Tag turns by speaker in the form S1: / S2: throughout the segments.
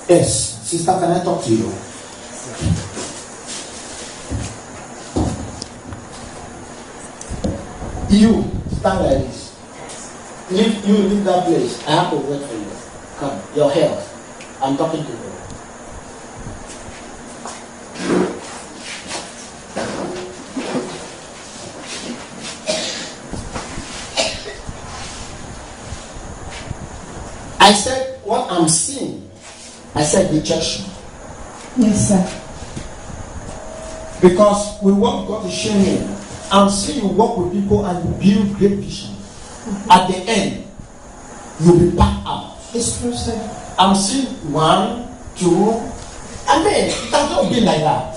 S1: Yes, sister, can I talk to you? You stand like this. Leave that place. I have to wait for you. Come, your health. I'm talking to you. I said what I'm seeing. I said rejection.
S2: Yes, sir.
S1: Because we want God to show me. I'm seeing you work with people and build great vision. At the end, you'll be back out.
S2: It's true, sir.
S1: I'm seeing 1, 2. I mean, it has not been like that.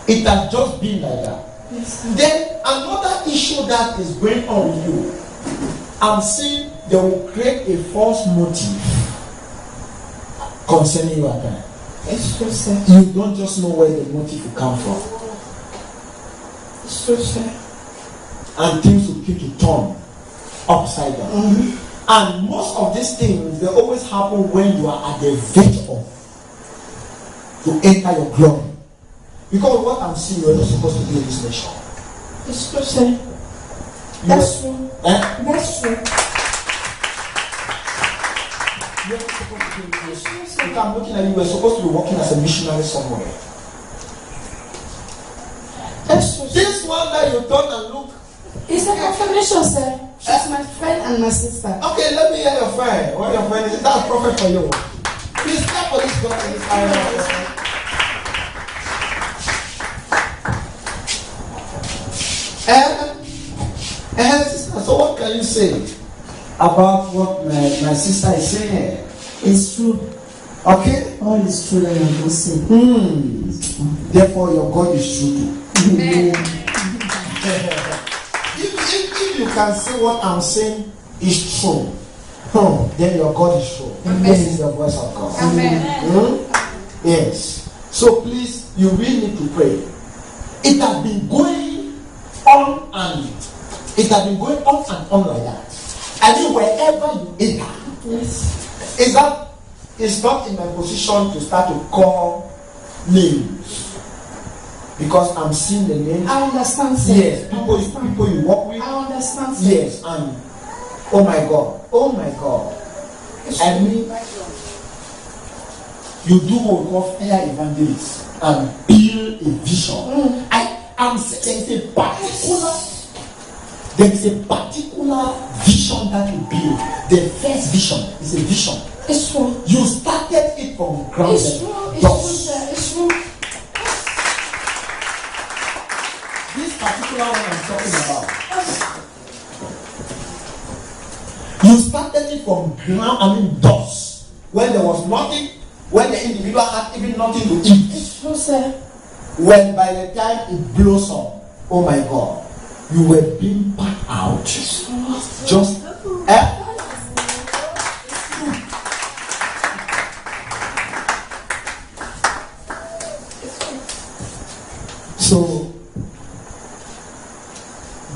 S1: It has just been like that.
S2: Yes, sir.
S1: Then another issue that is going on with you, I'm seeing they will create a false motive concerning your time.
S2: It's true, sir.
S1: You don't just know where the motive will come from.
S2: It's true, sir.
S1: And things will keep to turn upside down.
S2: Mm-hmm.
S1: And most of these things, they always happen when you are at the verge of to enter your glory. Because what I'm seeing, you're not supposed to be in this nation.
S2: It's true, sir. That's true. That's true.
S1: You're not supposed to be in this nation. If I'm looking at you, you're supposed to be working as a missionary somewhere.
S2: That's true.
S1: This one that you turn and look.
S2: It's a confirmation, sir. She's my friend and my sister.
S1: Okay, let me hear your friend. What your friend is? That's prophet for you. Please clap for this God in this area. Sister, so what can you say about what my sister is saying?
S2: It's true.
S1: Okay?
S2: All is true that you are saying.
S1: Therefore, your God is true too.
S2: Amen.
S1: If you can say what I'm saying is true, then your God is true.
S2: Amen.
S1: This is the voice of God.
S2: Amen.
S1: Yes. So please, you really need to pray. It has been going on and on like that. I mean, wherever you enter,
S2: Yes.
S1: it's not in my position to start to call names. Because I'm seeing the names.
S2: I understand, sir.
S1: Yes, people you work with.
S2: I understand, sir.
S1: Yes, and oh my God. I mean, you do what we call fair evangelist and build a vision. There is a particular vision that you build. The first vision is a vision.
S2: It's true.
S1: You started it from ground.
S2: It's true. It's true, sir. It's true.
S1: This particular one I'm talking about. You started it from ground, dust. When there was nothing, when the individual had even nothing to eat.
S2: It's true, sir.
S1: When by the time it blossomed, oh my God, you were being packed out. Just So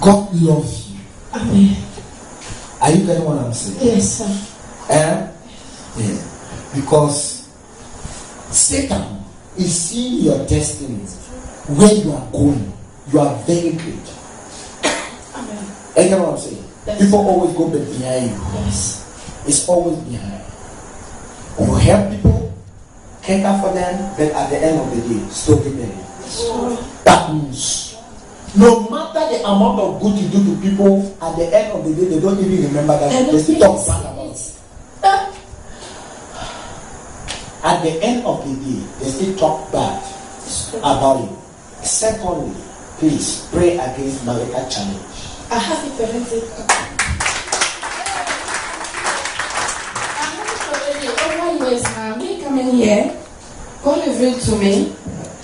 S1: God loves you.
S2: Amen.
S1: Are you getting what I'm saying?
S2: Yes, sir.
S1: Yeah. Because Satan is seeing your destiny, where you are going. You are very great.
S2: Amen.
S1: You get what I'm saying?
S2: Yes.
S1: People always go behind you.
S2: Yes.
S1: It's always behind. You help people, cater for them, but at the end of the day, still remain. That means no matter the amount of good you do to people, at the end of the day, they don't even remember that. They still talk bad about it. At the end of the day, they still talk bad about it. Secondly, please pray against marital challenge.
S2: I have it already. Over years now, me coming here, God revealed to me.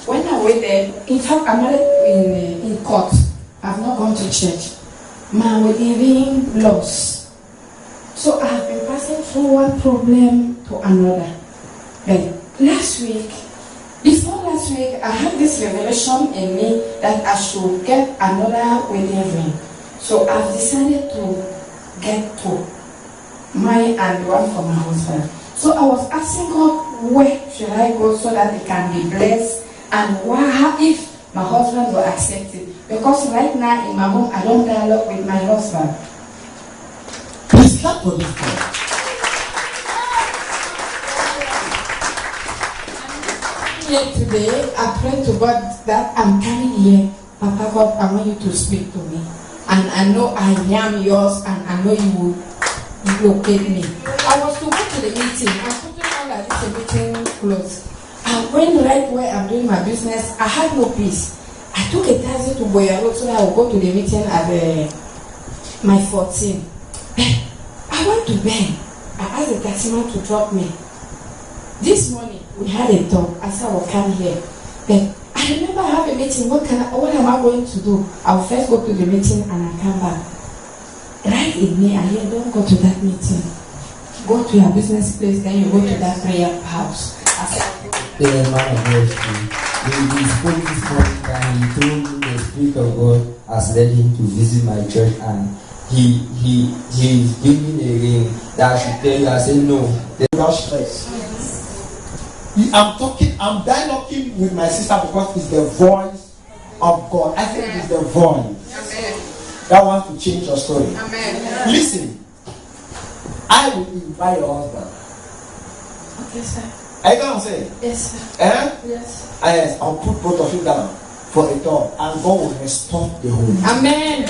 S2: When I went there, in fact, I'm married in court. I've not gone to church. My wedding lost. So I have been passing through one problem to another. But before last week, I had this revelation in me that I should get another wedding ring. So I've decided to get two. mine and one for my husband. So I was asking God, where should I go so that it can be blessed, and how if my husband will accept it? Because right now in my home, I don't dialogue with my husband.
S1: Please clap for this guy.
S2: Here today, I pray to God that I'm coming here. Papa God, I want you to speak to me. And I know I am yours, and I know you will locate me. I was to go to the meeting. I put on like this meeting clothes. I went right where I'm doing my business. I had no peace. I took a taxi to Boya Road so I would go to the meeting at my 14. I went to bed. I asked the taximan to drop me. This morning we had a talk. I said I will come here. But I remember I have a meeting. What am I going to do? I will first go to the meeting and I come back. Right in me, I hear, don't go to that meeting. Go to your business place, then you go to that prayer house.
S3: The man of God, he spoke this morning and he told me the Spirit of God has led him to visit my church, and he's giving a ring that I should tell you. I said no.
S1: Without stress. I'm dialoguing with my sister because it's the voice of God. I think it's the voice.
S2: Amen.
S1: That wants to change your story.
S2: Amen.
S1: Listen, I will invite your husband.
S2: Okay, sir.
S1: Are you going to say?
S2: Yes, sir.
S1: Yes.
S2: Yes.
S1: I'll put both of you down for a talk, and God will restore the home.
S2: Amen.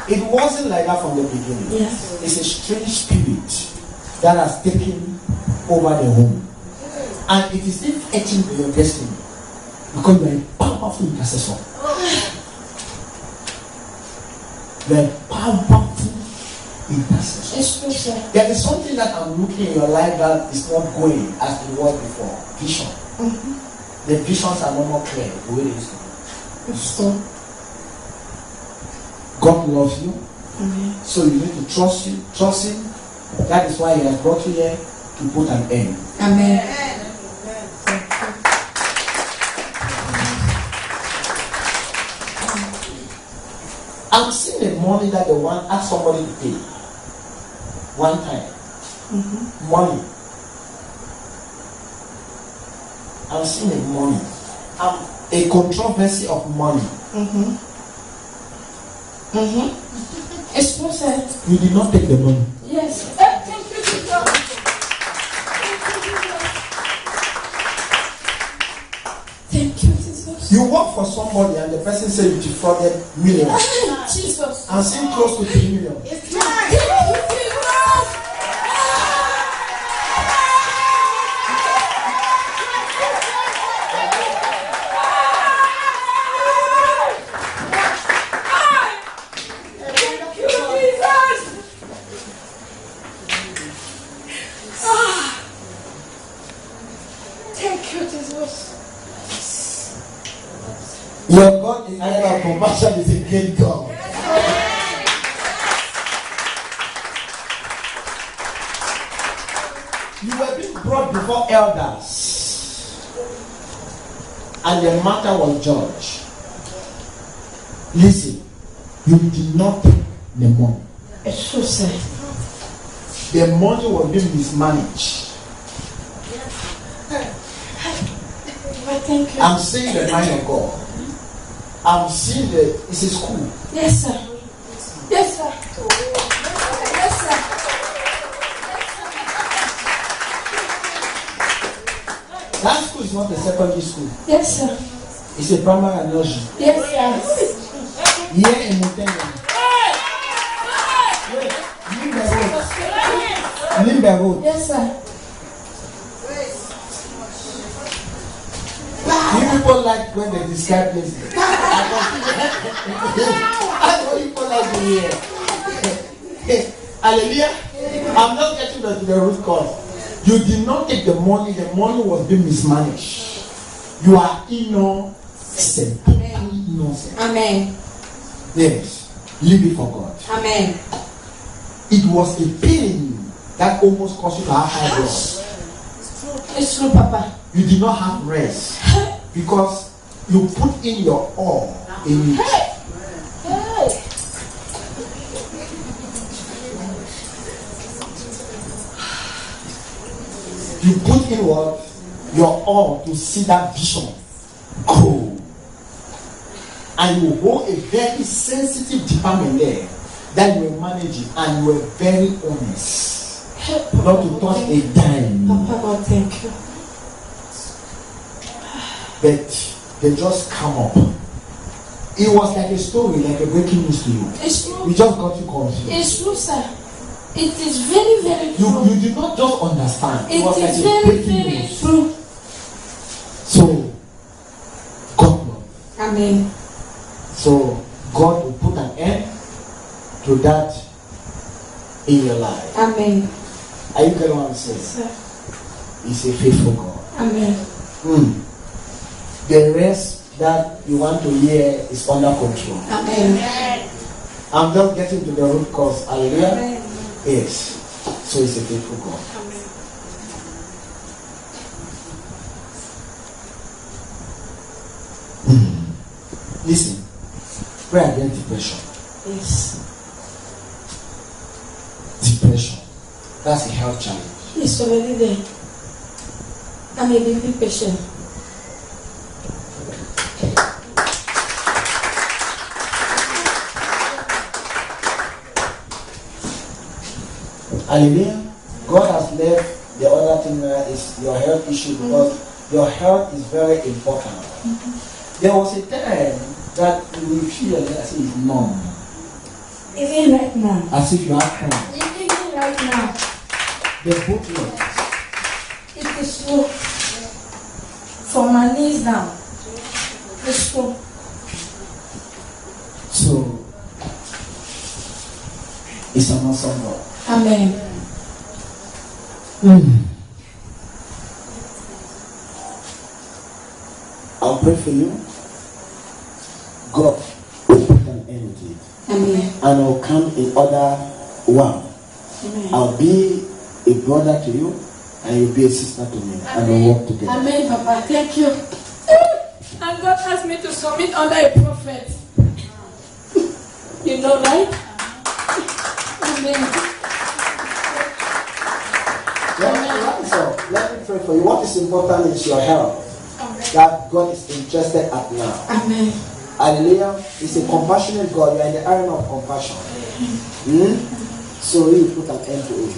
S1: It wasn't like that from the beginning.
S2: Yes.
S1: It's a strange spirit that has taken over the home, and it is still etching to your destiny because you are a powerful intercessor. You are a powerful intercessor.
S2: It's true, sir.
S1: There is something that I'm looking in your life that is not going as it was before. Vision.
S2: Mm-hmm.
S1: The visions are no more clear the way they used to be.
S2: It's true.
S1: God loves you,
S2: Amen.
S1: so you need to trust Him. That is why He has brought you here to put an end.
S2: Amen.
S1: I'm seeing the money that the one asked somebody to pay one time.
S2: Mm-hmm.
S1: Money. I'm seeing the money. A controversy of money.
S2: Mm-hmm. Mm-hmm. It's true, sir.
S1: You did not take the money.
S2: Yes. Thank you, Jesus. Thank you, Jesus.
S1: You work for somebody and the person said you defrauded millions.
S2: Jesus.
S1: And seem close to 3 million.
S2: It's mine. Thank you, Jesus.
S1: Your God is either a compassion, is a great God. You were being brought before elders, and the matter was judged. Listen, you did not take the money.
S2: It's true, sir.
S1: The money was being mismanaged.
S2: Thank you.
S1: I'm seeing the mind of God. I'm seeing it's a school.
S2: Yes, sir. Yes, sir. Yes, sir.
S1: That school is not a secondary school.
S2: Yes, sir.
S1: It's a primary and nursery.
S2: Yes, sir.
S1: Here in Mutenga. Limber Road.
S2: Yes, sir.
S1: You people like when they describe places. I know people like to hear. Hallelujah. I'm not getting to the root cause. You did not take the money was being mismanaged. You are innocent. Innocent.
S2: Amen.
S1: Yes. Leave it for God.
S2: Amen.
S1: It was a pain that almost caused you to have high blood.
S2: It's true, Papa.
S1: You did not have rest because you put in your all in it. in what? Your all to see that vision grow. And you hold a very sensitive department there that you will manage it, and you were very honest. Not to touch a dime.
S2: Papa, God, thank you.
S1: But they just come up. It was like a story, like a breaking news to you.
S2: It's true.
S1: We just got you confused.
S2: It's true, sir. It is very, very true.
S1: You did not just understand.
S2: It
S1: was
S2: is
S1: like a
S2: very,
S1: breaking
S2: very
S1: news.
S2: true.
S1: So, God will.
S2: Amen.
S1: So, God will put an end to that in your life.
S2: Amen.
S1: Are you getting what I'm saying?
S2: Sir.
S1: He's a faithful God.
S2: Amen.
S1: The rest that you want to hear is under control.
S2: Amen.
S1: I'm just getting to the root cause. Hallelujah.
S2: Amen.
S1: Yes. So he's a faithful God.
S2: Amen.
S1: Listen. Pray against depression.
S2: Yes.
S1: Depression. That's a health challenge.
S2: It's already there. I'm a baby patient.
S1: Hallelujah. God has left the other thing there is your health issue because your health is very important. There was a time that you feel as if it's numb.
S2: Even right now.
S1: As if you have cramp.
S2: Even right now.
S1: The both legs.
S2: It is true. From my knees down. It's true.
S1: So it's an awesome God.
S2: Amen.
S1: I'll pray for you. God will put an end to it.
S2: Amen.
S1: And I'll come in other one.
S2: Amen.
S1: I'll be a brother to you and you'll be a sister to me. And we'll work together.
S2: Amen, Papa. Thank you. And God asked me to submit under a prophet. You know, right? Amen.
S1: Let me pray for you. What is important is your health. That God is interested at now.
S2: Amen.
S1: Hallelujah. He's a compassionate God. You are in the area of compassion. So he will put an end to it.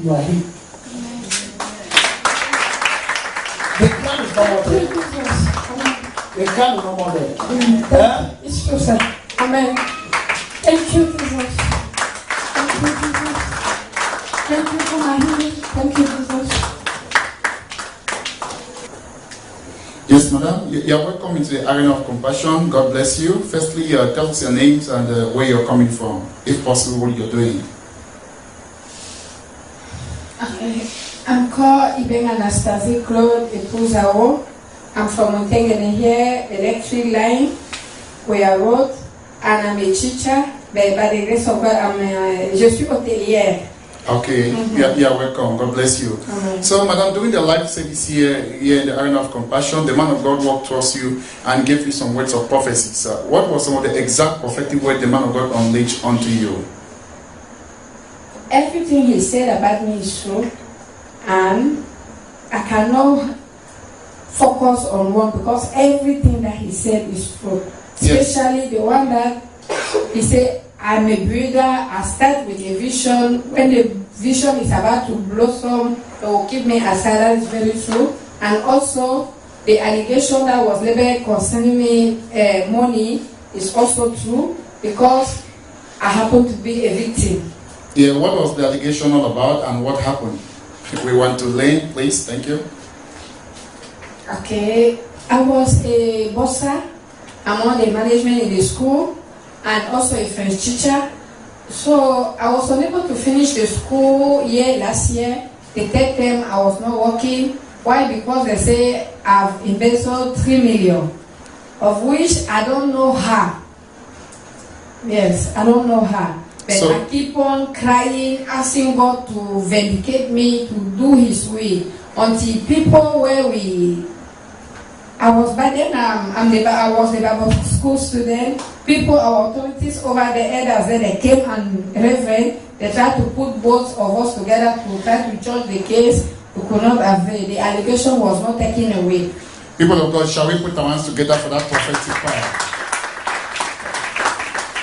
S1: You are here. The crown is no more there. The crown is no more there.
S2: It's true, sir. Amen. Thank you, Jesus. Thank you, Jesus. Thank you for my healing. Thank you, Jesus.
S4: Yes, madam. You are welcome into the arena of compassion. God bless you. Firstly, tell us your names and where you're coming from. If possible, what you're doing.
S2: Okay. I'm called Ibeng Anastasie Claude Epouzao. I'm from Montaigne here, electric line, Koya Road, and I'm a teacher. By the grace of God, je suis hôtelière.
S4: Okay, you're welcome. God bless you.
S2: Amen.
S4: So, madam, during the life service here in the arena of compassion, the man of God walked towards you and gave you some words of prophecy. So what was some of the exact prophetic word the man of God unleashed onto you?
S2: Everything he said about me is true, and I cannot focus on one because everything that he said is true. Especially the one that he said, I'm a builder, I start with a vision. When the vision is about to blossom, it will keep me aside. That is very true. And also, the allegation that was labeled concerning me money is also true because I happen to be a victim.
S4: Yeah, what was the allegation all about and what happened? We want to learn, please. Thank you.
S2: Okay, I was a bossa among the management in the school and also a French teacher. So I was unable to finish the school year last year. The third term I was not working. Why? Because they say I've invested 3 million, of which I don't know her. Yes, I don't know her. But so, I keep on crying, asking God to vindicate me, to do His will, until people where I was back then, I was a Bible school student. People, our authorities over the elders, then they came and reverend. They tried to put both of us together to try to judge the case. We could not avail. The allegation was not taken away.
S4: People of God, shall we put our hands together for that prophetic power?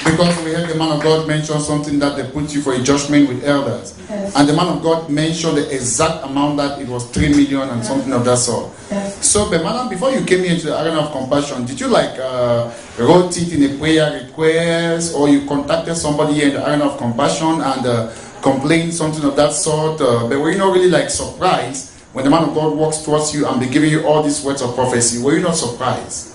S4: Because we heard the man of God mention something that they put you for a judgment with elders. Yes. And the man of God mentioned the exact amount that it was 3 million and something of that sort. Yes. So, but madam, before you came into the arena of compassion, did you wrote it in a prayer request, or you contacted somebody here in the arena of compassion and complained something of that sort? But were you not really surprised when the man of God walks towards you and be giving you all these words of prophecy? Were you not surprised?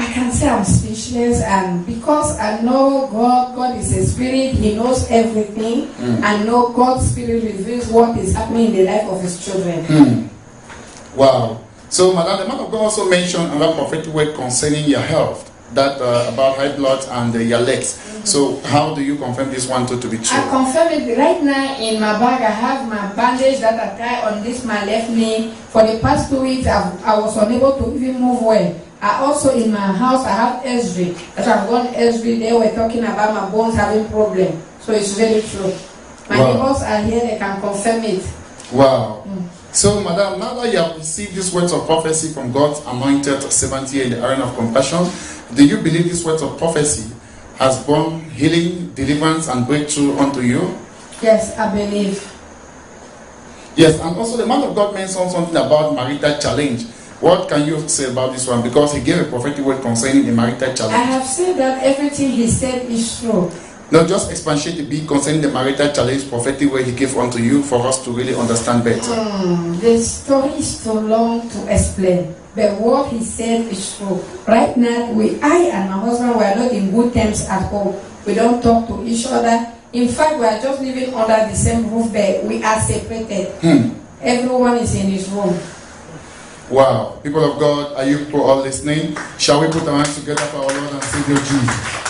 S2: I can say I'm speechless, and because I know God is a spirit, He knows everything. I know God's spirit reveals what is happening in the life of His children.
S4: Wow. So, madam, the man of God also mentioned another prophetic word concerning your health, that about high blood and your legs. So, how do you confirm this one to be true?
S2: I confirm it right now. In my bag, I have my bandage that I tie on my left knee. For the past 2 weeks, I was unable to even move well. I also, in my house, I have Esri. As I've gone Esri, they were talking about my bones having problem. So it's very true. My neighbors are here, they can confirm it.
S4: Wow. So, madam, now that you have received these words of prophecy from God's anointed servant here in the arena of compassion, do you believe these words of prophecy has brought healing, deliverance, and breakthrough unto you?
S2: Yes, I believe.
S4: Yes, and also the man of God mentioned something about marital challenge. What can you say about this one? Because he gave a prophetic word concerning the marital challenge.
S2: I have said that everything he said is true.
S4: No, just expatiate a bit concerning the marital challenge prophetic word he gave unto you for us to really understand better.
S2: The story is too long to explain, but what he said is true. Right now, I and my husband were not in good terms at home. We don't talk to each other. In fact, we are just living under the same roof, but we are separated. Everyone is in his room.
S4: Wow. People of God, are you all listening? Shall we put our hands together for our Lord and Savior Jesus?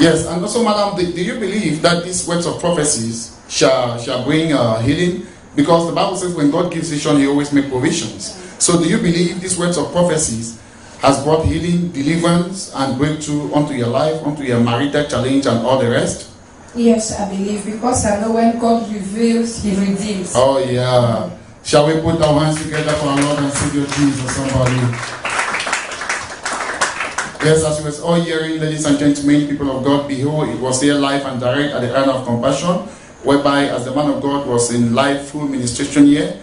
S4: Yes, and also, madam, do you believe that these words of prophecies shall bring healing? Because the Bible says when God gives vision, He always makes provisions. So do you believe these words of prophecies has brought healing, deliverance, and breakthrough onto your life, onto your marital challenge and all the rest?
S2: Yes, I believe, because I know when God reveals, He redeems.
S4: Oh, yeah. Shall we put our hands together for our Lord and Savior Jesus, somebody? Yes, as we were all hearing, ladies and gentlemen, people of God, behold, it was here live and direct at the arena of compassion, whereby as the man of God was in live full ministration here,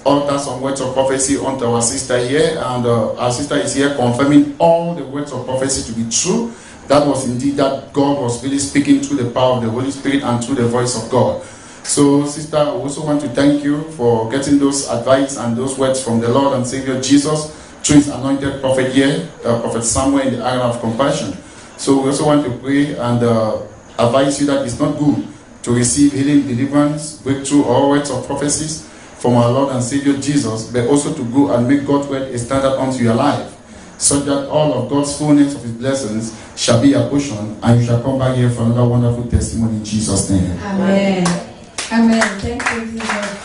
S4: uttered some words of prophecy unto our sister here, and our sister is here confirming all the words of prophecy to be true. That was indeed that God was really speaking through the power of the Holy Spirit and through the voice of God. So, sister, I also want to thank you for getting those advice and those words from the Lord and Savior Jesus through His anointed prophet here, Prophet Samuel, in the arena of compassion. So we also want to pray and advise you that it's not good to receive healing, deliverance, breakthrough, or words of prophecies from our Lord and Savior Jesus, but also to go and make God's word a standard unto your life, so that all of God's fullness of His blessings shall be your portion, and you shall come back here for another wonderful testimony in Jesus' name.
S2: Amen. Amen. Thank you, Jesus.